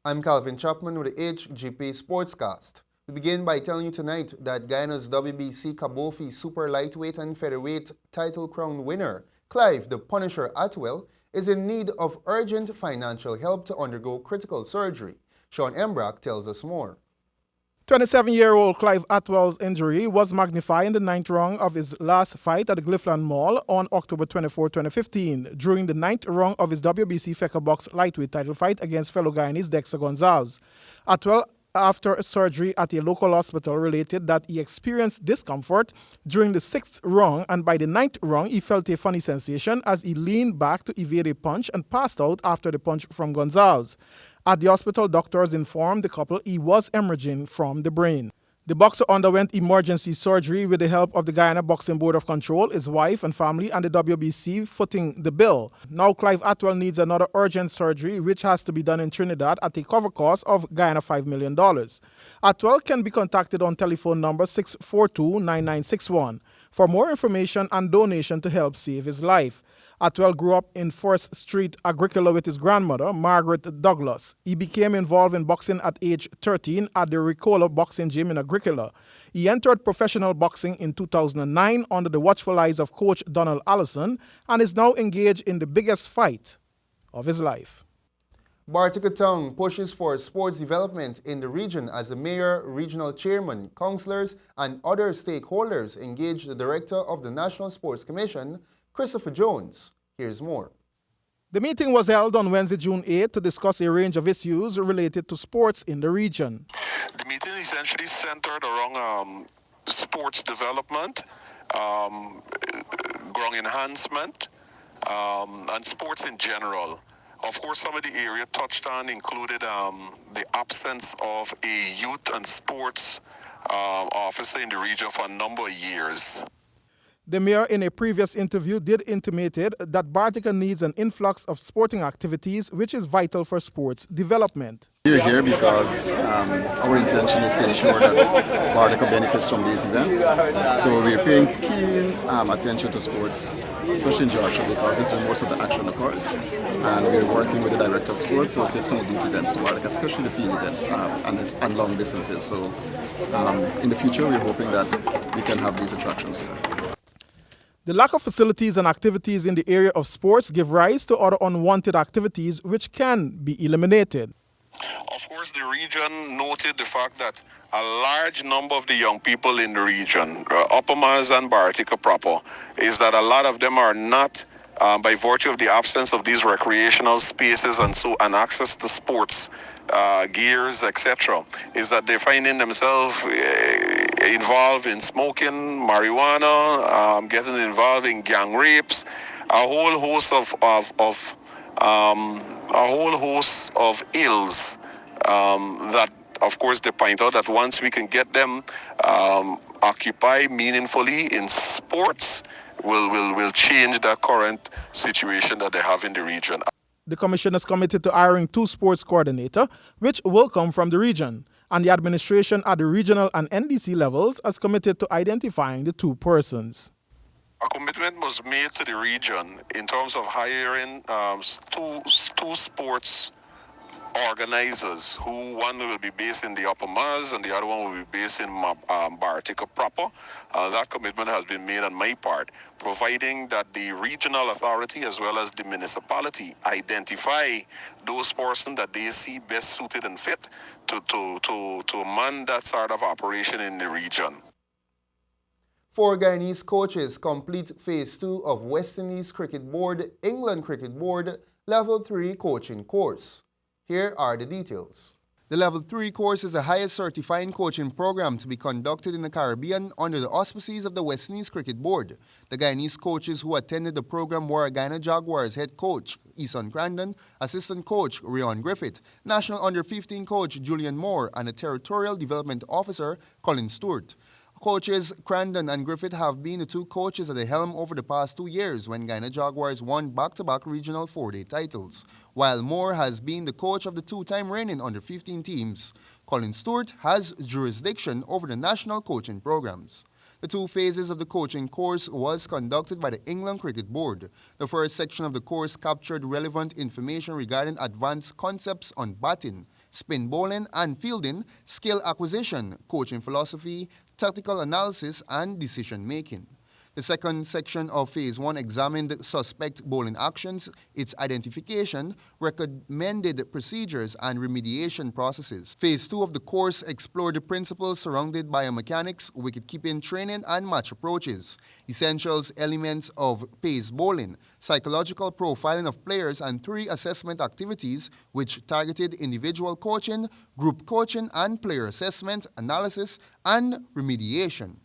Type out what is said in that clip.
I'm Calvin Chapman with the HGP Sportscast. We begin by telling you tonight that Guyana's WBC Kabofi Super Lightweight and Featherweight title crown winner, Clive the Punisher Atwell, is in need of urgent financial help to undergo critical surgery. Sean Embrack tells us more. 27-year-old Clive Atwell's injury was magnified in the ninth round of his last fight at the Cliffland Mall on October 24, 2015, during the ninth round of his WBC Feather Box lightweight title fight against fellow Guyanese Dexter Gonzalez. Atwell, after surgery at a local hospital, related that he experienced discomfort during the sixth round, and by the ninth round he felt a funny sensation as he leaned back to evade a punch and passed out after the punch from Gonzalez. At the hospital, doctors informed the couple he was hemorrhaging from the brain. The boxer underwent emergency surgery with the help of the Guyana Boxing Board of Control, his wife and family, and the WBC footing the bill. Now Clive Atwell needs another urgent surgery, which has to be done in Trinidad at a cover cost of Guyana $5 million. Atwell can be contacted on telephone number 642-9961 for more information and donation to help save his life. Atwell grew up in First Street, Agricola, with his grandmother, Margaret Douglas. He became involved in boxing at age 13 at the Ricola Boxing Gym in Agricola. He entered professional boxing in 2009 under the watchful eyes of Coach Donald Allison and is now engaged in the biggest fight of his life. Bartikatong pushes for sports development in the region as the mayor, regional chairman, councillors, and other stakeholders engage the director of the National Sports Commission, Christopher Jones. Here's more. The meeting was held on Wednesday, June 8, to discuss a range of issues related to sports in the region. The meeting essentially centered around sports development, ground enhancement, and sports in general. Of course, some of the area touched on included the absence of a youth and sports officer in the region for a number of years. The mayor, in a previous interview, did intimated that Bartica needs an influx of sporting activities, which is vital for sports development. We're here because our intention is to ensure that Bartica benefits from these events. So we're paying keen attention to sports, especially in Georgia, because this is where most of the action occurs. And we're working with the director of sport to take some of these events to Bartica, especially the field events and long distances. So in the future, we're hoping that we can have these attractions here. The lack of facilities and activities in the area of sports give rise to other unwanted activities which can be eliminated. Of course, the region noted the fact that a large number of the young people in the region, Upper Mars and Bartica proper, is that a lot of them are not, by virtue of the absence of these recreational spaces and access to sports, gears, etc., is that they're finding themselves involved in smoking, marijuana, getting involved in gang rapes, a whole host of ills that, of course, they point out that once we can get them occupied meaningfully in sports, will change the current situation that they have in the region. The commission is committed to hiring 2 sports coordinators, which will come from the region, and the administration at the regional and NDC levels is committed to identifying the 2 persons. A commitment was made to the region in terms of hiring two sports organizers, who one will be based in the Upper Mars and the other one will be based in Bartica proper. That commitment has been made on my part, providing that the regional authority as well as the municipality identify those persons that they see best suited and fit to man that sort of operation in the region. 4 Guyanese coaches complete Phase 2 of West Indies Cricket Board, England Cricket Board Level 3 coaching course. Here are the details. The Level 3 course is the highest certifying coaching program to be conducted in the Caribbean under the auspices of the West Indies Cricket Board. The Guyanese coaches who attended the program were Guyana Jaguars head coach Eason Crandon, assistant coach Rion Griffith, national under-15 coach Julian Moore, and a territorial development officer Colin Stewart. Coaches Crandon and Griffith have been the 2 coaches at the helm over the past 2 years when Guyana Jaguars won back-to-back regional 4-day titles, while Moore has been the coach of the 2-time reigning under-15 teams. Colin Stewart has jurisdiction over the national coaching programs. The 2 phases of the coaching course was conducted by the England Cricket Board. The first section of the course captured relevant information regarding advanced concepts on batting, spin bowling and fielding, skill acquisition, coaching philosophy, tactical analysis, and decision-making. The second section of Phase 1 examined suspect bowling actions, its identification, recommended procedures, and remediation processes. Phase 2 of the course explored the principles surrounded biomechanics, wicket-keeping training, and match approaches, essentials elements of pace bowling, psychological profiling of players, and 3 assessment activities which targeted individual coaching, group coaching, and player assessment, analysis, and remediation.